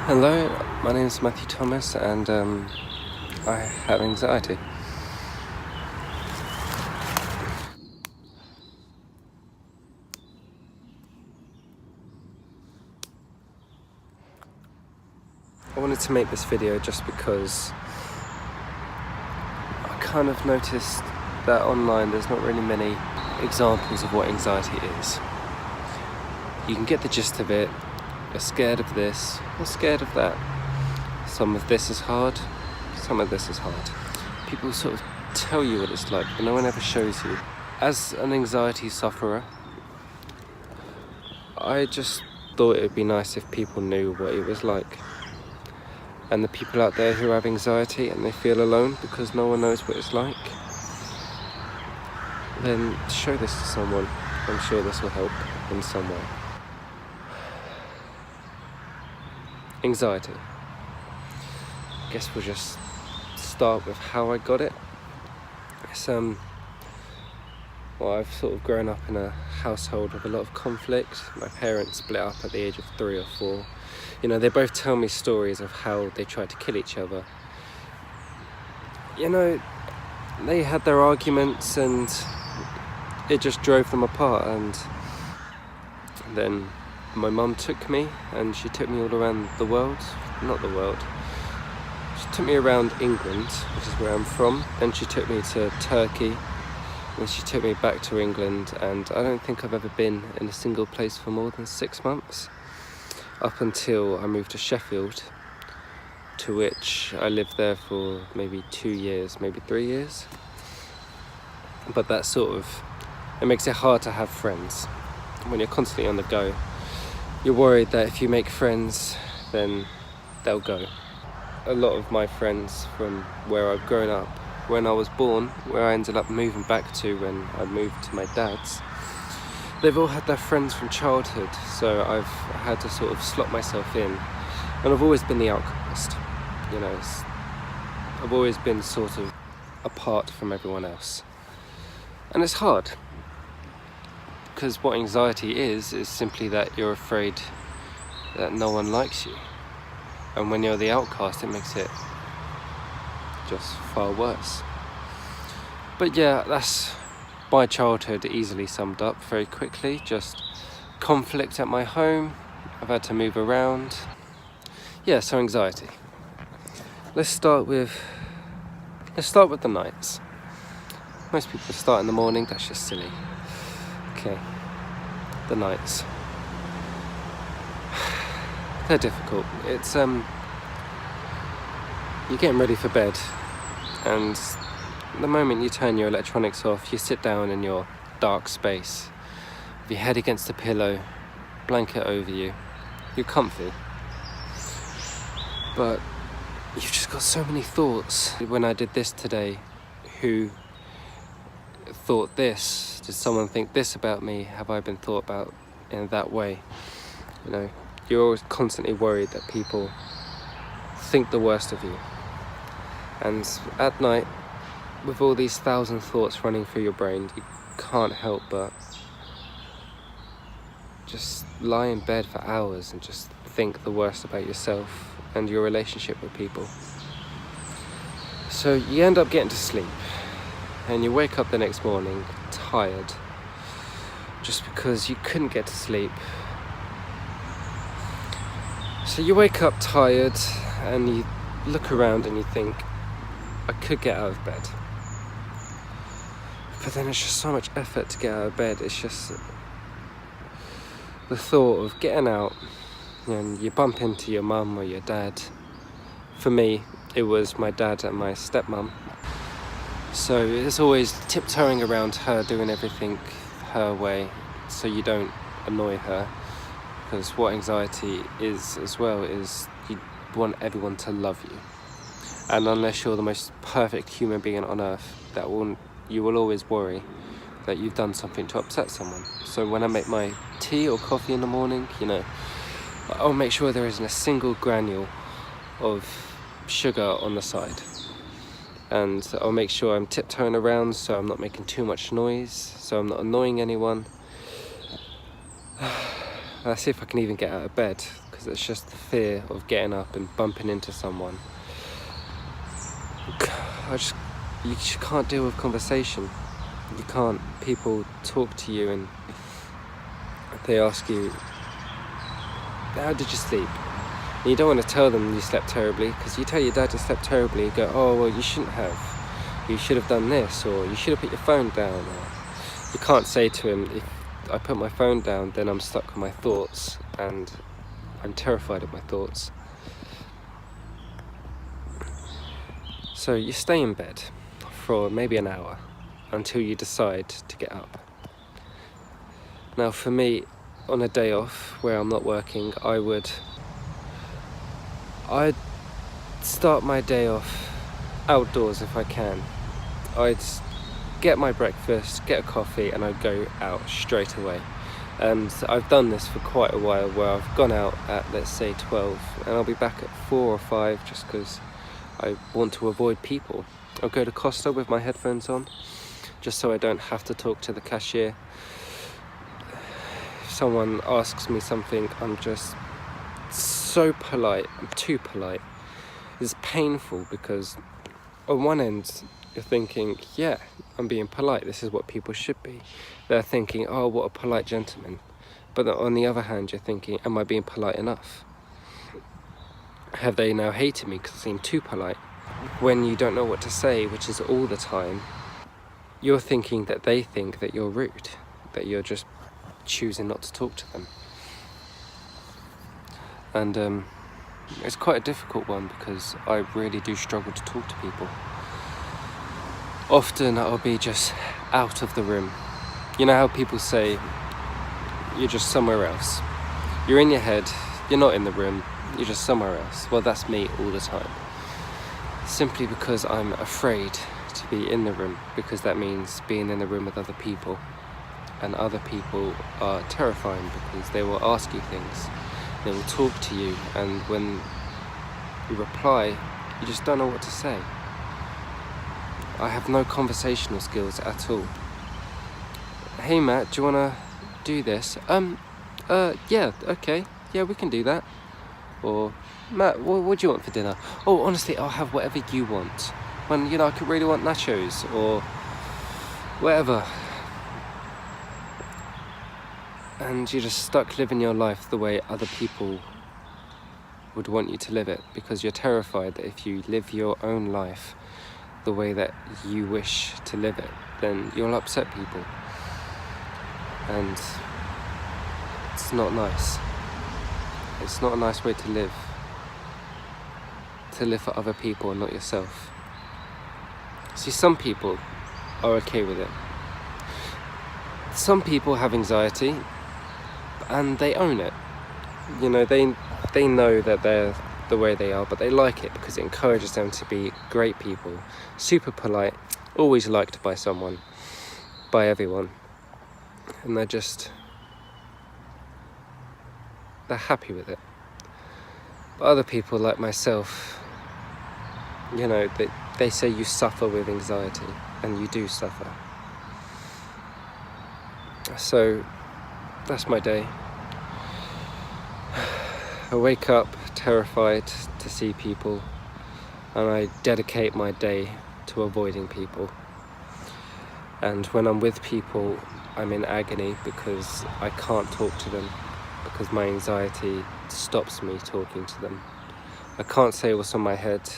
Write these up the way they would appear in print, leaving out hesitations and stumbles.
Hello, my name is Matthew Thomas and I have anxiety. I wanted to make this video just because I kind of noticed that online there's not really many examples of what anxiety is. You can get the gist of it. You're scared of this, you're scared of that. Some of this is hard, some of this is hard. People sort of tell you what it's like, but no one ever shows you. As an anxiety sufferer, I just thought it would be nice if people knew what it was like. And the people out there who have anxiety and they feel alone because no one knows what it's like, then show this to someone. I'm sure this will help in some way. Anxiety. I guess we'll just start with how I got it. It's well, I've sort of grown up in a household with a lot of conflict. My parents split up at the age of 3 or 4. You know, they both tell me stories of how they tried to kill each other. You know, they had their arguments and it just drove them apart. And then my mum took me and she took me all around the world. Not the world. She took me around England, which is where I'm from. Then she took me to Turkey. And she took me back to England, and I don't think I've ever been in a single place for more than 6 months. Up until I moved to Sheffield, to which I lived there for maybe 2 years, maybe 3 years. But that it makes it hard to have friends. When you're constantly on the go, you're worried that if you make friends, then they'll go. A lot of my friends from where I've grown up, when I was born, where I ended up moving back to when I moved to my dad's, they've all had their friends from childhood, so I've had to sort of slot myself in. And I've always been the outcast, you know, I've always been sort of apart from everyone else. And it's hard, because what anxiety is simply that you're afraid that no one likes you. And when you're the outcast, it makes it just far worse. But yeah, that's my childhood easily summed up very quickly. Just conflict at my home. I've had to move around. Yeah, so anxiety. Let's start with the nights. Most people start in the morning. That's just silly. Okay, the nights. They're difficult. It's you're getting ready for bed, and the moment you turn your electronics off, you sit down in your dark space with your head against the pillow, blanket over you. You're comfy, but you've just got so many thoughts. When I did this today, who thought this? Did someone think this about me? Have I been thought about in that way? You know, you're always constantly worried that people think the worst of you. And at night, with all these 1,000 thoughts running through your brain, you can't help but just lie in bed for hours and just think the worst about yourself and your relationship with people. So you end up getting to sleep, and you wake up the next morning tired, just because you couldn't get to sleep. So you wake up tired and you look around and you think, I could get out of bed. But then it's just so much effort to get out of bed. It's just the thought of getting out, and you bump into your mum or your dad. For me, it was my dad and my stepmum. So it's always tiptoeing around her, doing everything her way so you don't annoy her. Because what anxiety is as well is you want everyone to love you. And unless you're the most perfect human being on earth, you will always worry that you've done something to upset someone. So when I make my tea or coffee in the morning, you know, I'll make sure there isn't a single granule of sugar on the side. And I'll make sure I'm tiptoeing around so I'm not making too much noise, so I'm not annoying anyone. Let's see if I can even get out of bed, because it's just the fear of getting up and bumping into someone. You just can't deal with conversation. You can't. People talk to you and they ask you, how did you sleep? And you don't want to tell them you slept terribly, because you tell your dad you slept terribly, you go, oh, well, you shouldn't have. You should have done this, or you should have put your phone down. Or you can't say to him, if I put my phone down, then I'm stuck with my thoughts, and I'm terrified of my thoughts. So you stay in bed for maybe an hour until you decide to get up. Now for me, on a day off where I'm not working, I'd start my day off outdoors if I can. I'd get my breakfast, get a coffee, and I'd go out straight away. And I've done this for quite a while, where I've gone out at, let's say, 12, and I'll be back at 4 or 5 just because I want to avoid people. I'll go to Costa with my headphones on, just so I don't have to talk to the cashier. If someone asks me something, I'm just so polite. I'm too polite. It's painful because on one end you're thinking, yeah, I'm being polite, this is what people should be. They're thinking, oh, what a polite gentleman. But on the other hand, you're thinking, am I being polite enough? Have they now hated me because I seem too polite? When you don't know what to say, which is all the time, you're thinking that they think that you're rude, that you're just choosing not to talk to them. And it's quite a difficult one because I really do struggle to talk to people. Often I'll be just out of the room. You know how people say you're just somewhere else. You're in your head, you're not in the room, you're just somewhere else. Well, that's me all the time. Simply because I'm afraid to be in the room, because that means being in the room with other people. And other people are terrifying because they will ask you things. They will talk to you, and when you reply, you just don't know what to say. I have no conversational skills at all. Hey Matt, do you want to do this? Yeah, okay. Yeah, we can do that. Or, Matt, what do you want for dinner? Oh, honestly, I'll have whatever you want. When, I could really want nachos or whatever. And you're just stuck living your life the way other people would want you to live it, because you're terrified that if you live your own life the way that you wish to live it, then you'll upset people. And it's not nice. It's not a nice way to live for other people and not yourself. See, some people are okay with it. Some people have anxiety and they own it. They know that they're the way they are, but they like it because it encourages them to be great people, super polite, always liked by someone, by everyone. And they're happy with it. But other people like myself, they say you suffer with anxiety, and you do suffer. So that's my day. I wake up terrified to see people, and I dedicate my day to avoiding people. And when I'm with people, I'm in agony because I can't talk to them, because my anxiety stops me talking to them. I can't say what's on my head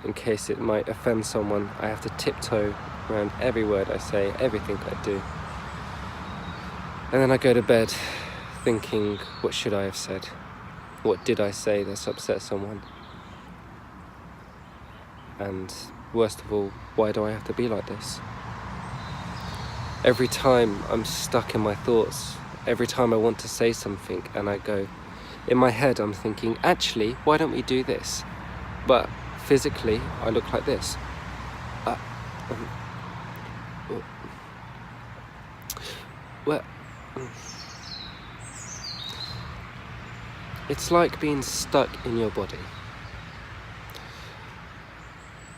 in case it might offend someone. I have to tiptoe around every word I say, everything I do. And then I go to bed thinking, what should I have said? What did I say that's upset someone? And worst of all, why do I have to be like this? Every time I'm stuck in my thoughts, every time I want to say something and I go, in my head I'm thinking, actually, why don't we do this? But physically, I look like this. Well, it's like being stuck in your body.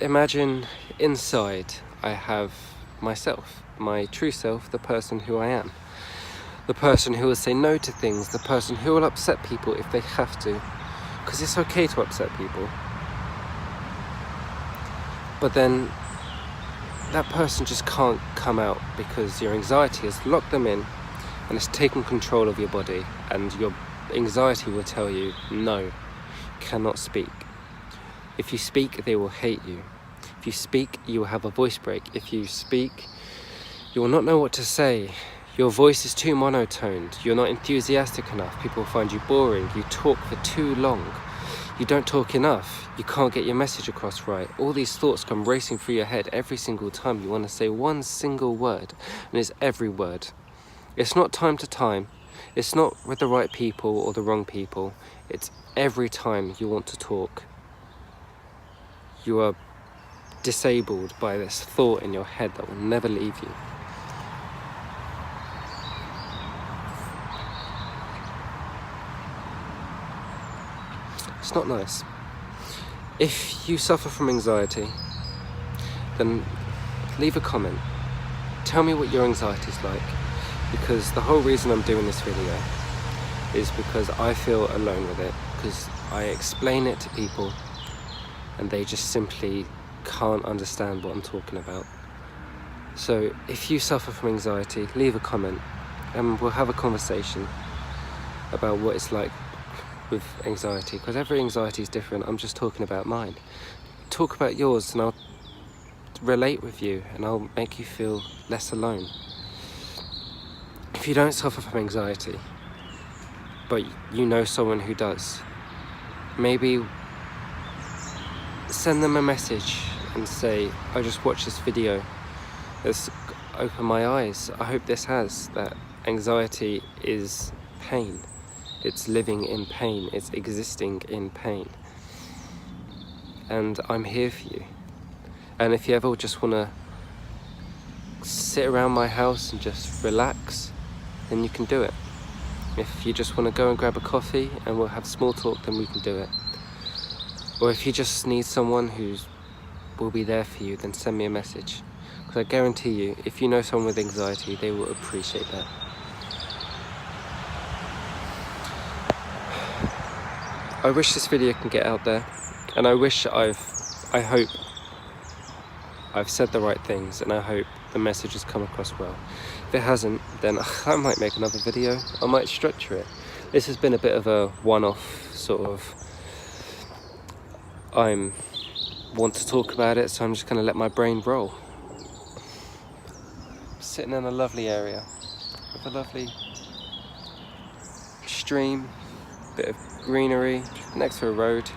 Imagine inside I have myself, my true self, the person who I am. The person who will say no to things, the person who will upset people if they have to, because it's okay to upset people. But then that person just can't come out because your anxiety has locked them in and it's taken control of your body, and your anxiety will tell you, no, you cannot speak. If you speak, they will hate you. If you speak, you will have a voice break. If you speak, you will not know what to say. Your voice is too monotoned. You're not enthusiastic enough. People find you boring. You talk for too long. You don't talk enough. You can't get your message across right. All these thoughts come racing through your head every single time you want to say one single word, and it's every word. It's not time to time. It's not with the right people or the wrong people. It's every time you want to talk. You are disabled by this thought in your head that will never leave you. It's not nice. If you suffer from anxiety, then leave a comment. Tell me what your anxiety is like, because the whole reason I'm doing this video is because I feel alone with it, because I explain it to people and they just simply can't understand what I'm talking about. So if you suffer from anxiety, leave a comment and we'll have a conversation about what it's like with anxiety, because every anxiety is different. I'm just talking about mine. Talk about yours and I'll relate with you and I'll make you feel less alone. If you don't suffer from anxiety, but you know someone who does, maybe send them a message and say, I just watched this video, it's opened my eyes. I hope this has, that anxiety is pain. It's living in pain, it's existing in pain. And I'm here for you. And if you ever just want to sit around my house and just relax, then you can do it. If you just want to go and grab a coffee and we'll have small talk, then we can do it. Or if you just need someone who will be there for you, then send me a message. Because I guarantee you, if you know someone with anxiety, they will appreciate that. I wish this video can get out there, and I hope I've said the right things, and I hope the message has come across well. If it hasn't, then I might make another video. I might structure it. This has been a bit of a one-off sort of, I want to talk about it, so I'm just going to let my brain roll. Sitting in a lovely area with a lovely stream, bit of greenery next to a road.